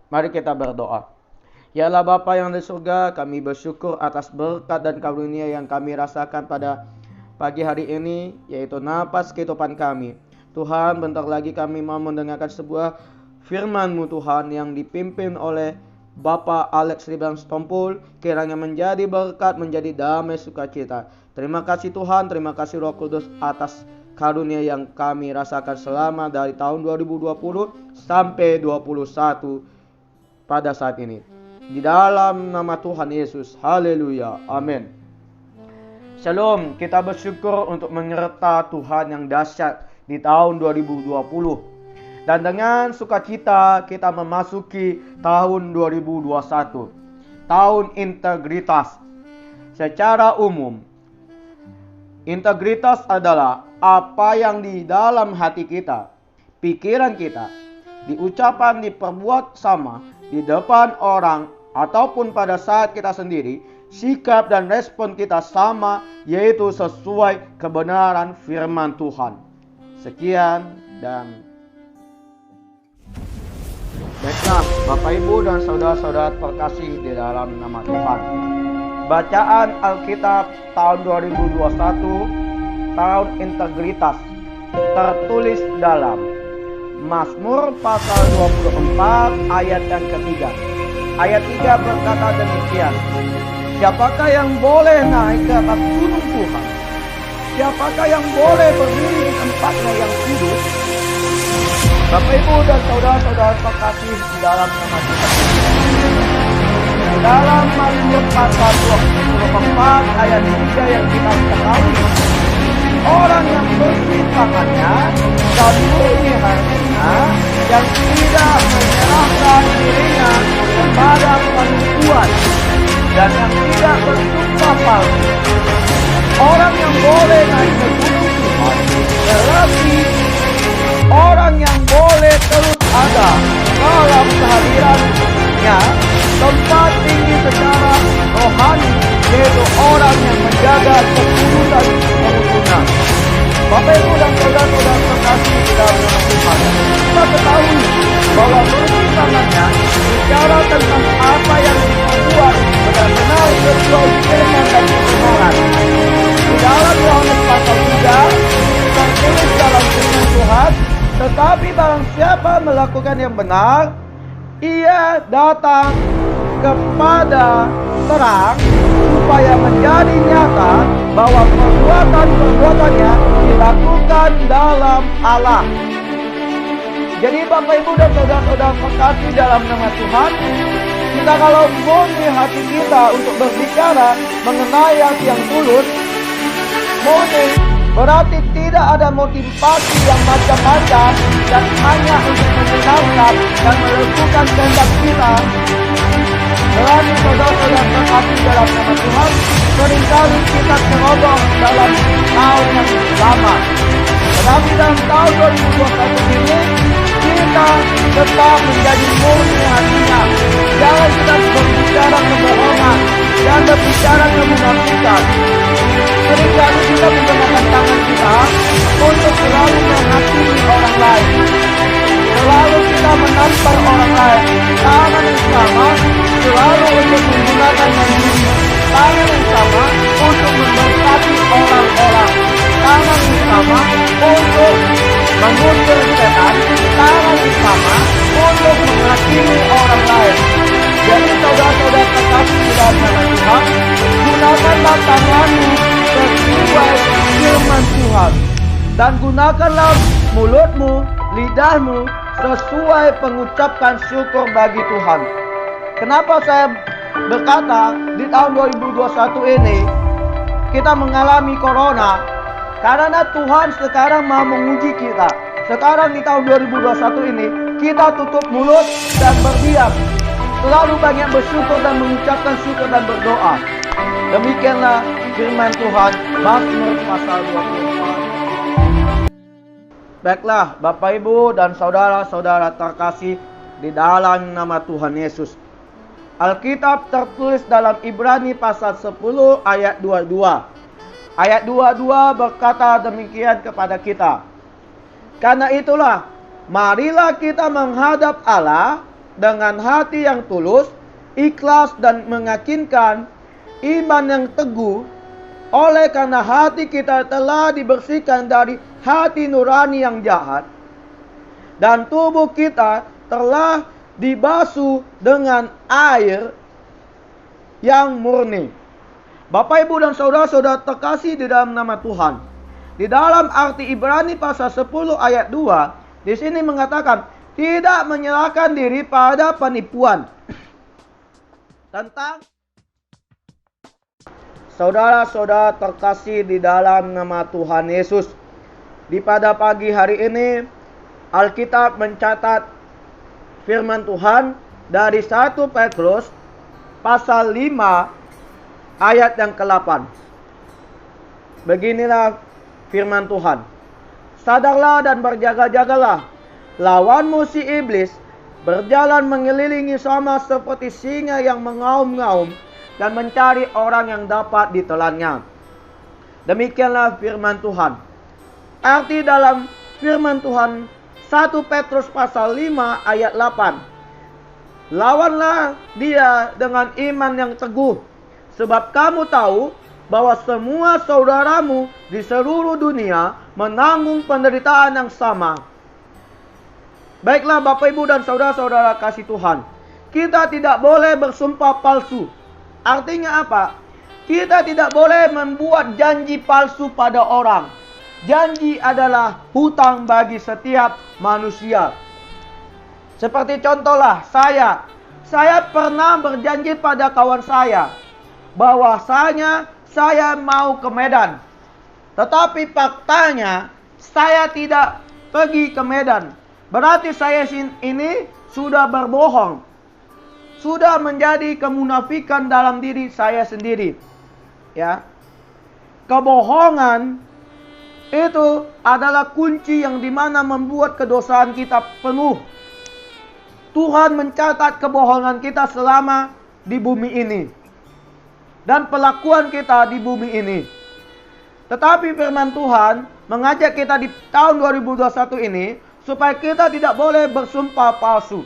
Mari kita berdoa. Ya Allah Bapa yang di surga, kami bersyukur atas berkat dan karunia yang kami rasakan pada pagi hari ini, yaitu napas kehidupan kami. Tuhan, bentar lagi kami mau mendengarkan sebuah firman-Mu Tuhan yang dipimpin oleh Bapak Alex Ribang Stompul, kiranya menjadi berkat, menjadi damai sukacita. Terima kasih Tuhan, terima kasih Roh Kudus atas karunia yang kami rasakan selama dari tahun 2020 sampai 2021 pada saat ini. Di dalam nama Tuhan Yesus, haleluya, amin. Shalom, kita bersyukur untuk menyerta Tuhan yang dahsyat di tahun 2020. Dan dengan sukacita kita memasuki tahun 2021. Tahun integritas. Secara umum, integritas adalah apa yang di dalam hati kita, pikiran kita, diucapkan, diperbuat sama di depan orang ataupun pada saat kita sendiri, sikap dan respon kita sama, yaitu sesuai kebenaran firman Tuhan. Sekian dan baiklah Bapak Ibu dan saudara-saudara terkasih di dalam nama Tuhan. Bacaan Alkitab tahun 2021, tahun integritas, tertulis dalam Mazmur pasal 24 ayat yang ketiga. Ayat 3 berkata demikian, siapakah yang boleh naik ke atas gunung Tuhan? Siapakah yang boleh berdiri di tempatnya yang kudus? Bapak Ibu dan saudara-saudara terkasih di dalam nama Tuhan. Dalam Mazmur pasal 24 ayat 3 yang kita ketahui, orang yang bersih tangannya dan murni hatinya, yang tidak menyerahkan dirinya kepada penipuan dan yang tidak bersumpah palsu, orang yang boleh naik ke gunung Tuhan, tetapi orang yang boleh terus ada dalam kehadirannya, tempat tinggi secara rohani, yaitu orang yang menjaga kekudusan kerukunan. Bapak Ibu dan saudara-saudara terkasih di dalam nama Tuhan, kita ketahui bahwa bersih tangannya bicara tentang apa yang diperbuat benar-benar sesuai firman dan kebenaran. Di dalam Yohanes pasal 3 tertulis dalam firman Tuhan, tetapi barang siapa melakukan yang benar, ia datang kepada terang supaya menjadi nyata bahwa perbuatan-perbuatannya dilakukan dalam Allah. Jadi Bapak Ibu dan saudara-saudara terkasih dalam nama Tuhan, kita kalau murni hati kita untuk berbicara mengenai hati yang tulus, murni berarti tidak ada motivasi yang macam-macam dan hanya untuk menyenangkan dan melakukan kehendak kita. Selain saudara-saudara terkasih dalam nama Tuhan, seringkali kita ceroboh dalam tahun yang lama. Tetapi dalam tahun 2021 ini, kita tetap menjadi murni hatinya. Jangan kita berbicara kebohongan dan berbicara kemunafikan. Seringkali kita menggunakan tangan kita untuk selalu menghakimi orang lain. Selalu kita menampar orang lain. Tangan yang sama selalu untuk menggunakan diri. Tangan yang sama untuk memberkati orang-orang. Tangan yang sama untuk mengusir setan. Tangan yang sama untuk menghakimi orang lain. Jadi saudara-saudara terkasih di dalam nama Tuhan, gunakanlah tanganmu sesuai firman Tuhan, dan gunakanlah mulutmu, lidahmu sesuai mengucapkan syukur bagi Tuhan. Kenapa saya berkata di tahun 2021 ini kita mengalami corona? Karena Tuhan sekarang mau menguji kita. Sekarang di tahun 2021 ini kita tutup mulut dan berdiam. Selalu banyak bersyukur dan mengucapkan syukur dan berdoa. Demikianlah firman Tuhan, Mazmur pasal 24. Baiklah Bapak Ibu dan saudara-saudara terkasih di dalam nama Tuhan Yesus. Alkitab tertulis dalam Ibrani pasal 10 ayat 22. Ayat 22 berkata demikian kepada kita. Karena itulah, marilah kita menghadap Allah dengan hati yang tulus, ikhlas dan meyakinkan, iman yang teguh, oleh karena hati kita telah dibersihkan dari hati nurani yang jahat, dan tubuh kita telah dibasuh dengan air yang murni. Bapak, Ibu, dan saudara-saudara terkasih di dalam nama Tuhan, di dalam arti Ibrani pasal 10 ayat 2, di sini mengatakan tidak menyerahkan diri pada penipuan. Tentang saudara-saudara terkasih di dalam nama Tuhan Yesus, di pada pagi hari ini Alkitab mencatat firman Tuhan dari 1 Petrus pasal 5 ayat yang ke-8. Beginilah firman Tuhan. Sadarlah dan berjaga-jagalah. Lawanmu si iblis berjalan mengelilingi sama seperti singa yang mengaum-ngaum dan mencari orang yang dapat ditelannya. Demikianlah firman Tuhan. Arti dalam firman Tuhan 1 Petrus pasal 5 ayat 8. Lawanlah dia dengan iman yang teguh, sebab kamu tahu bahwa semua saudaramu di seluruh dunia menanggung penderitaan yang sama. Baiklah Bapak, Ibu, dan saudara-saudara kasih Tuhan, kita tidak boleh bersumpah palsu. Artinya apa? Kita tidak boleh membuat janji palsu pada orang. Janji adalah hutang bagi setiap manusia. Seperti contohlah saya pernah berjanji pada kawan saya bahwasanya saya mau ke Medan. Tetapi faktanya saya tidak pergi ke Medan. Berarti saya ini sudah berbohong. Sudah menjadi kemunafikan dalam diri saya sendiri. Ya. Kebohongan itu adalah kunci yang dimana membuat kedosaan kita penuh. Tuhan mencatat kebohongan kita selama di bumi ini dan pelakuan kita di bumi ini. Tetapi firman Tuhan mengajak kita di tahun 2021 ini supaya kita tidak boleh bersumpah palsu.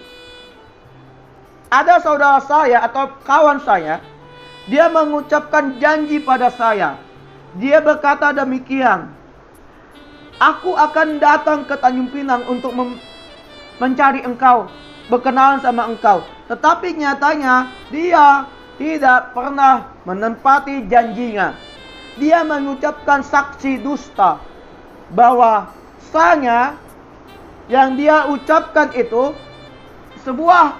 Ada saudara saya atau kawan saya, dia mengucapkan janji pada saya. Dia berkata demikian, aku akan datang ke Tanjung Pinang untuk mencari engkau, berkenalan sama engkau. Tetapi nyatanya dia tidak pernah menempati janjinya. Dia mengucapkan saksi dusta bahwa bahwasanya yang dia ucapkan itu sebuah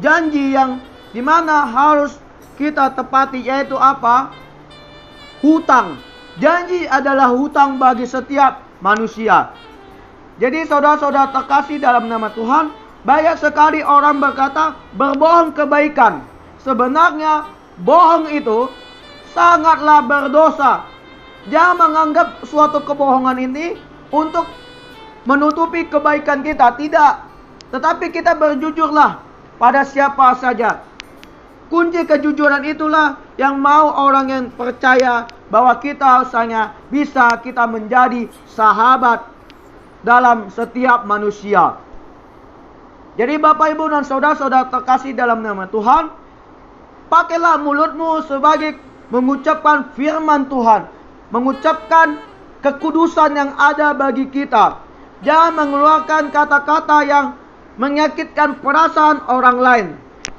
janji yang dimana harus kita tepati, yaitu apa? Hutang. Janji adalah hutang bagi setiap manusia. Jadi saudara-saudara terkasih dalam nama Tuhan, banyak sekali orang berkata berbohong kebaikan. Sebenarnya bohong itu sangatlah berdosa. Jangan menganggap suatu kebohongan ini untuk menutupi kebaikan kita. Tidak. Tetapi kita berjujurlah pada siapa saja. Kunci kejujuran itulah yang mau orang yang percaya bahwa kita harusnya bisa kita menjadi sahabat dalam setiap manusia. Jadi Bapak, Ibu, dan saudara-saudara terkasih dalam nama Tuhan, pakailah mulutmu sebagai mengucapkan firman Tuhan, mengucapkan kekudusan yang ada bagi kita. Jangan mengeluarkan kata-kata yang menyakitkan perasaan orang lain.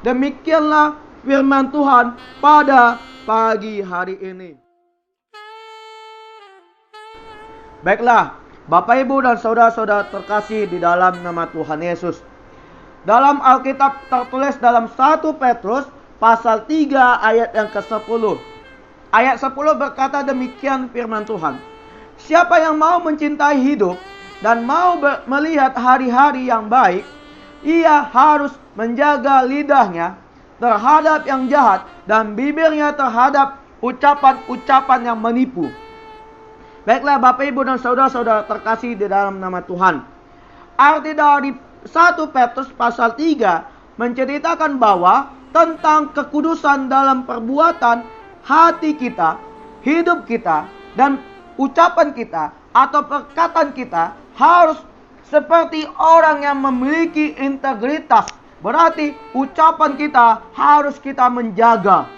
Demikianlah firman Tuhan pada pagi hari ini. Baiklah, Bapak, Ibu, dan saudara-saudara terkasih di dalam nama Tuhan Yesus. Dalam Alkitab tertulis dalam 1 Petrus pasal 3 ayat yang ke-10. Ayat 10 berkata demikian firman Tuhan. Siapa yang mau mencintai hidup dan mau melihat hari-hari yang baik, ia harus menjaga lidahnya terhadap yang jahat dan bibirnya terhadap ucapan-ucapan yang menipu. Baiklah Bapak, Ibu, dan saudara-saudara terkasih di dalam nama Tuhan. Arti dari 1 Petrus pasal 3 menceritakan bahwa tentang kekudusan dalam perbuatan hati kita, hidup kita, dan ucapan kita atau perkataan kita harus seperti orang yang memiliki integritas. Berarti ucapan kita harus kita menjaga.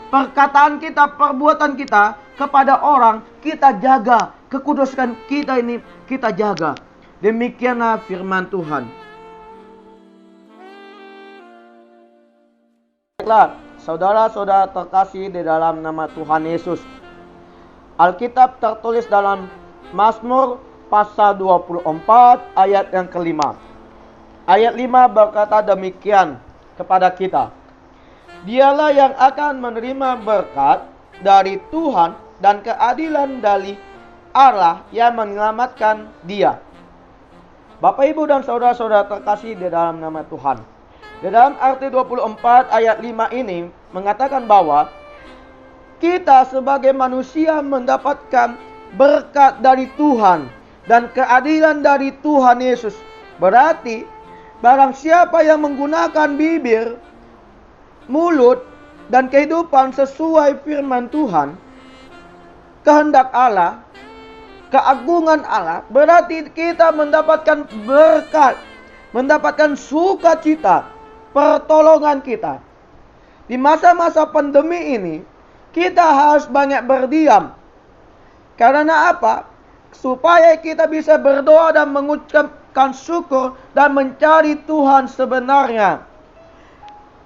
Perkataan kita, perbuatan kita kepada orang kita jaga. Kekudusan kita ini kita jaga. Demikianlah firman Tuhan. Baiklah, saudara-saudara terkasih di dalam nama Tuhan Yesus. Alkitab tertulis dalam Mazmur pasal 24 ayat yang kelima. Ayat 5 berkata demikian kepada kita. Dialah yang akan menerima berkat dari Tuhan dan keadilan dari Allah yang menyelamatkan dia. Bapak, Ibu, dan saudara-saudara terkasih di dalam nama Tuhan. Di dalam arti 24 ayat 5 ini mengatakan bahwa kita sebagai manusia mendapatkan berkat dari Tuhan dan keadilan dari Tuhan Yesus. Berarti barang siapa yang menggunakan bibir, mulut, dan kehidupan sesuai firman Tuhan, kehendak Allah, keagungan Allah, berarti kita mendapatkan berkat, mendapatkan sukacita, pertolongan kita. Di masa-masa pandemi ini, kita harus banyak berdiam. Karena apa? Supaya kita bisa berdoa dan mengucapkan syukur dan mencari Tuhan sebenarnya.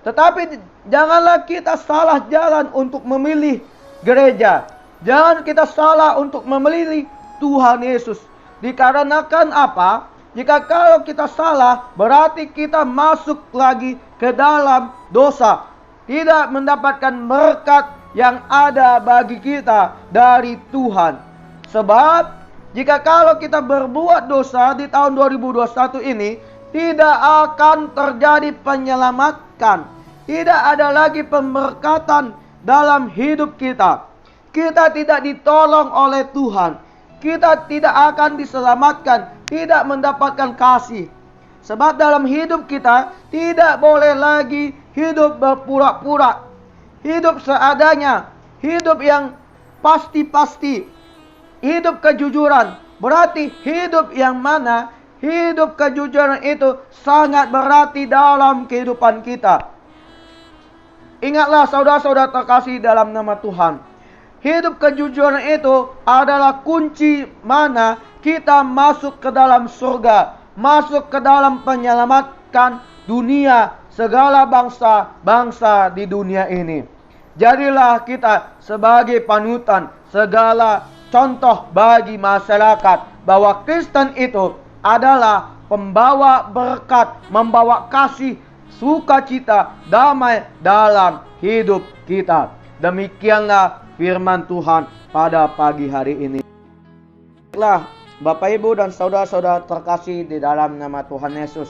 Tetapi janganlah kita salah jalan untuk memilih gereja. Jangan kita salah untuk memilih Tuhan Yesus. Dikarenakan apa? Jika kalau kita salah, berarti kita masuk lagi ke dalam dosa. Tidak mendapatkan berkat yang ada bagi kita dari Tuhan. Sebab jika kalau kita berbuat dosa di tahun 2021 ini, tidak akan terjadi penyelamatan. Tidak ada lagi pemberkatan dalam hidup kita. Kita tidak ditolong oleh Tuhan. Kita tidak akan diselamatkan, tidak mendapatkan kasih. Sebab dalam hidup kita tidak boleh lagi hidup berpura-pura. Hidup seadanya, hidup yang pasti-pasti. Hidup kejujuran. Berarti hidup yang mana? Hidup kejujuran itu sangat berarti dalam kehidupan kita. Ingatlah saudara-saudara terkasih dalam nama Tuhan. Hidup kejujuran itu adalah kunci mana kita masuk ke dalam surga. Masuk ke dalam penyelamatkan dunia, segala bangsa-bangsa di dunia ini. Jadilah kita sebagai panutan, segala contoh bagi masyarakat bahwa Kristen itu adalah pembawa berkat, membawa kasih, sukacita, damai dalam hidup kita. Demikianlah firman Tuhan pada pagi hari ini. Baiklah, Bapak, Ibu, dan saudara-saudara terkasih di dalam nama Tuhan Yesus.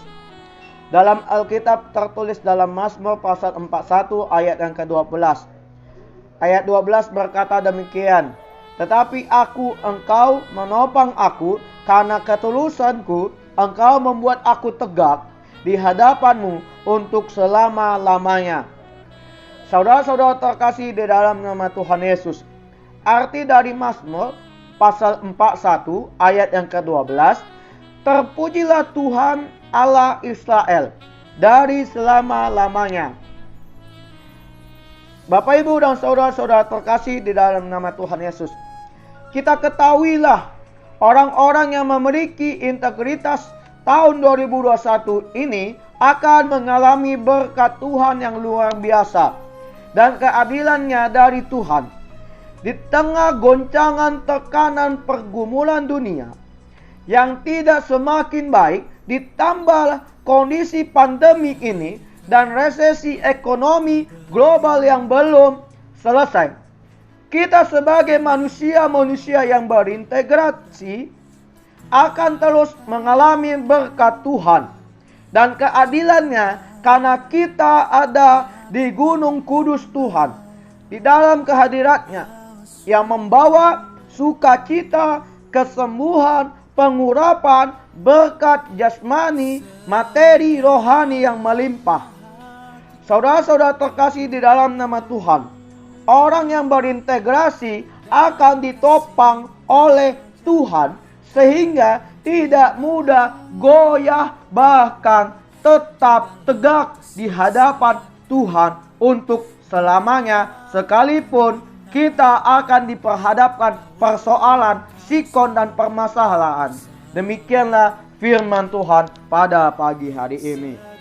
Dalam Alkitab tertulis dalam Mazmur pasal 41 ayat yang ke-12. Ayat 12 berkata demikian. Tetapi engkau menopang aku, karena ketulusanku, engkau membuat aku tegak di hadapanmu untuk selama-lamanya. Saudara-saudara terkasih di dalam nama Tuhan Yesus. Arti dari Mazmur pasal 41 ayat yang ke-12. Terpujilah Tuhan Allah Israel dari selama-lamanya. Bapak, Ibu, dan saudara-saudara terkasih di dalam nama Tuhan Yesus. Kita ketahuilah orang-orang yang memiliki integritas tahun 2021 ini akan mengalami berkat Tuhan yang luar biasa dan keadilannya dari Tuhan. Di tengah goncangan tekanan pergumulan dunia yang tidak semakin baik, ditambah kondisi pandemi ini dan resesi ekonomi global yang belum selesai, kita sebagai manusia-manusia yang berintegrasi akan terus mengalami berkat Tuhan dan keadilannya, karena kita ada di Gunung Kudus Tuhan, di dalam kehadiratnya yang membawa sukacita, kesembuhan, pengurapan, berkat jasmani, materi, rohani yang melimpah. Saudara-saudara terkasih di dalam nama Tuhan, orang yang berintegrasi akan ditopang oleh Tuhan sehingga tidak mudah goyah, bahkan tetap tegak di hadapan Tuhan untuk selamanya, sekalipun kita akan diperhadapkan persoalan, sikon dan permasalahan. Demikianlah firman Tuhan pada pagi hari ini.